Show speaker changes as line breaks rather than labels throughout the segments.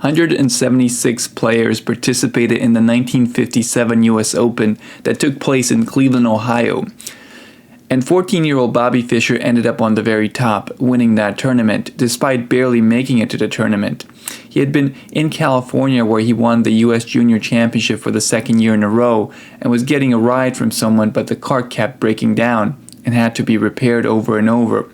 176 players participated in the 1957 US Open that took place in Cleveland, Ohio. And 14-year-old Bobby Fischer ended up on the very top, winning that tournament, despite barely making it to the tournament. He had been in California where he won the US Junior Championship for the second year in a row and was getting a ride from someone, but the cart kept breaking down and had to be repaired over and over.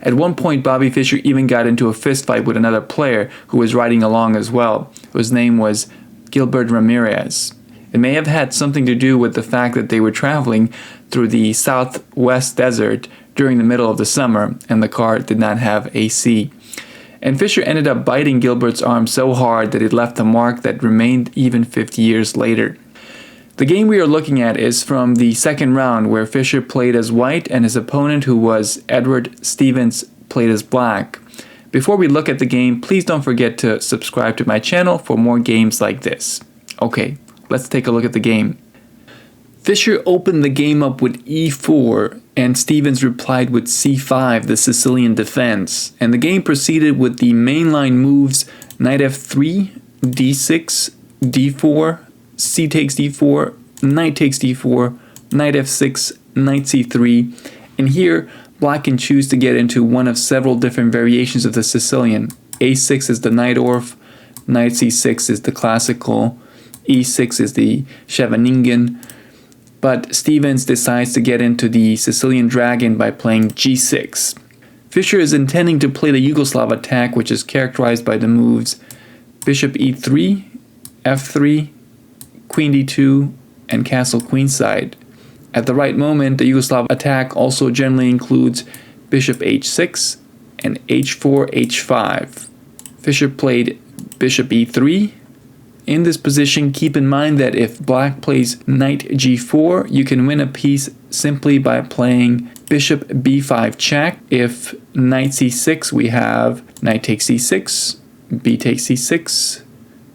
At one point, Bobby Fischer even got into a fistfight with another player who was riding along as well, whose name was Gilbert Ramirez. It may have had something to do with the fact that they were traveling through the southwest desert during the middle of the summer and the car did not have AC. And Fischer ended up biting Gilbert's arm so hard that it left a mark that remained even 50 years later. The game we are looking at is from the second round where Fischer played as white and his opponent, who was Edward Stevens, played as black. Before we look at the game, please don't forget to subscribe to my channel for more games like this. Okay, let's take a look at the game. Fischer opened the game up with e4 and Stevens replied with c5, the Sicilian defense. And the game proceeded with the mainline moves knight f3, d6, d4, c takes d4, knight takes d4, knight f6, knight c3. And here, black can choose to get into one of several different variations of the Sicilian. a6 is the Najdorf, knight c6 is the classical, e6 is the Scheveningen. But Stevens decides to get into the Sicilian dragon by playing g6. Fischer is intending to play the Yugoslav attack, which is characterized by the moves bishop e3, f3, queen d2, and castle queenside. At the right moment, the Yugoslav attack also generally includes bishop h6 and h4, h5. Fischer played bishop e3. In this position, keep in mind that if black plays knight g4, you can win a piece simply by playing bishop b5 check. If knight c6, we have knight takes c6, b takes c6,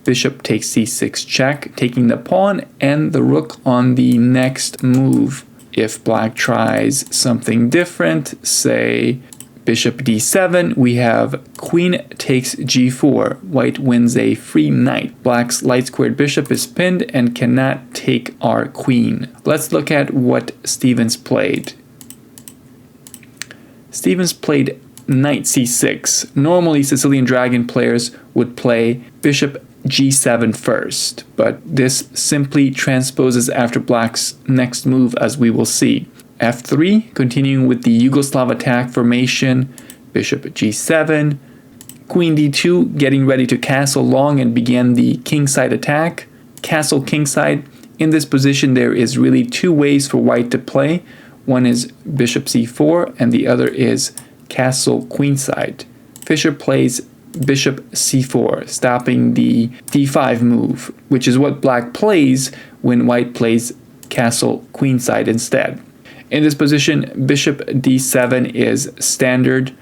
bishop takes c6 check, taking the pawn and the rook on the next move. If black tries something different, say bishop d7, we have queen takes g4. White wins a free knight. Black's light squared bishop is pinned and cannot take our queen. Let's look at what Stevens played. Stevens played knight c6. Normally, Sicilian dragon players would play bishop g7 first, but this simply transposes after black's next move, as we will see. f3, continuing with the Yugoslav attack formation, bishop g7, queen d2, getting ready to castle long and begin the kingside attack, castle kingside. In this position, there is really two ways for white to play. One is bishop c4 and the other is castle queenside. Fischer plays bishop c4, stopping the d5 move, which is what black plays when white plays castle queenside instead. In this position, bishop d7 is standard,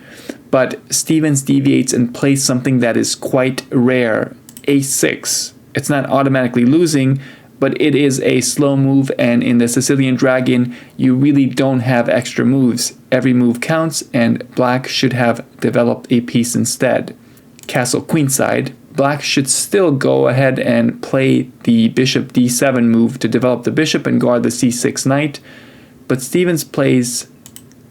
but Stevens deviates and plays something that is quite rare, a6. It's not automatically losing, but it is a slow move, and in the Sicilian dragon, you really don't have extra moves. Every move counts, and black should have developed a piece instead. Castle queenside, black should still go ahead and play the bishop d7 move to develop the bishop and guard the c6 knight, but Stevens plays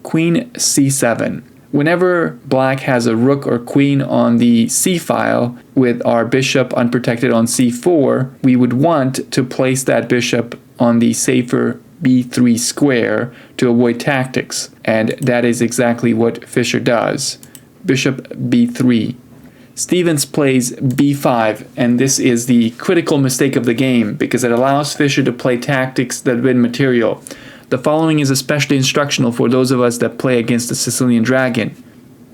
queen c7. Whenever black has a rook or queen on the c-file with our bishop unprotected on c4, we would want to place that bishop on the safer b3 square to avoid tactics, and that is exactly what Fischer does. Bishop b3. Stevens plays b5, and this is the critical mistake of the game because it allows Fischer to play tactics that win material. The following is especially instructional for those of us that play against the Sicilian dragon.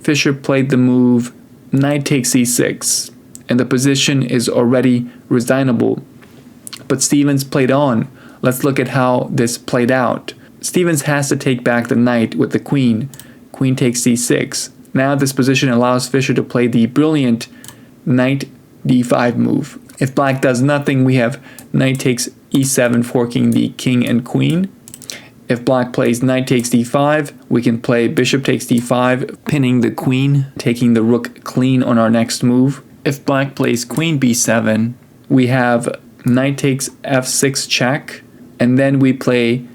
Fischer played the move knight takes c6, and the position is already resignable. But Stevens played on. Let's look at how this played out. Stevens has to take back the knight with the queen. Queen takes c6. Now this position allows Fischer to play the brilliant knight d5 move. If black does nothing, we have knight takes e7, forking the king and queen. If black plays knight takes d5, we can play bishop takes d5, pinning the queen, taking the rook clean on our next move. if black plays queen b7, we have knight takes f6 check, and then we play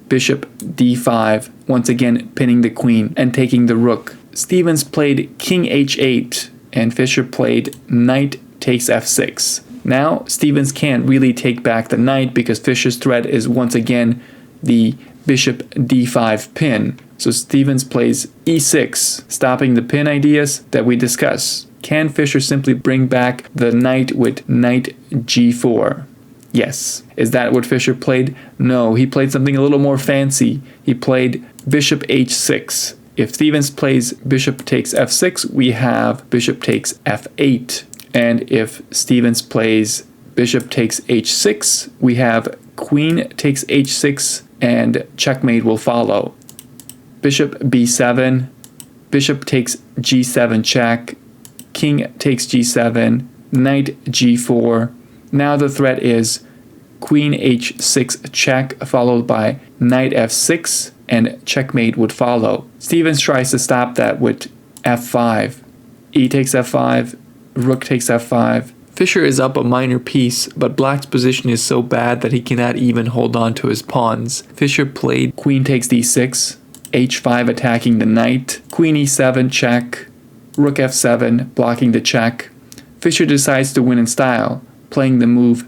bishop d5, once again pinning the queen and taking the rook. Stevens played king h8, and Fischer played knight takes f6. Now, Stevens can't really take back the knight because Fischer's threat is once again the bishop d5 pin. So Stevens plays e6, stopping the pin ideas that we discussed. Can Fischer simply bring back the knight with knight g4? Yes. Is that what Fischer played? No, he played something a little more fancy. He played bishop h6. If Stevens plays bishop takes f6, we have bishop takes f8. And if Stevens plays bishop takes h6, we have queen takes h6 and checkmate will follow. Bishop b7, bishop takes g7 check, king takes g7, knight g4. Now the threat is queen h6 check followed by knight f6 and checkmate would follow. Stevens tries to stop that with f5. E takes f5, rook takes f5. Fischer is up a minor piece, but black's position is so bad that he cannot even hold on to his pawns. Fischer played queen takes d6, h5 attacking the knight, queen e7 check, rook f7 blocking the check. Fischer decides to win in style, playing the move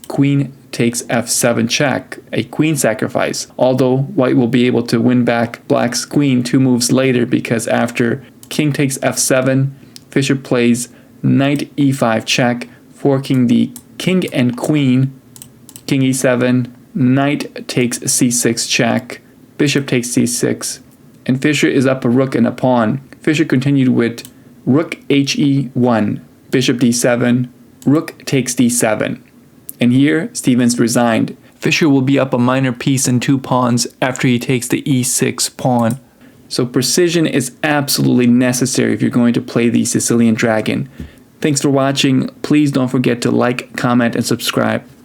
queen takes f7 check, a queen sacrifice, although white will be able to win back black's queen 2 moves later because after king takes f7, Fischer plays knight e5 check, forking the king and queen, king e7, knight takes c6 check, bishop takes c6, and Fischer is up a rook and a pawn. Fischer continued with rook he1, bishop d7, rook takes d7. And here, Stevens resigned. Fischer will be up a minor piece and 2 pawns after he takes the e6 pawn. So precision is absolutely necessary if you're going to play the Sicilian Dragon. Thanks for watching. Please don't forget to like, comment, and subscribe.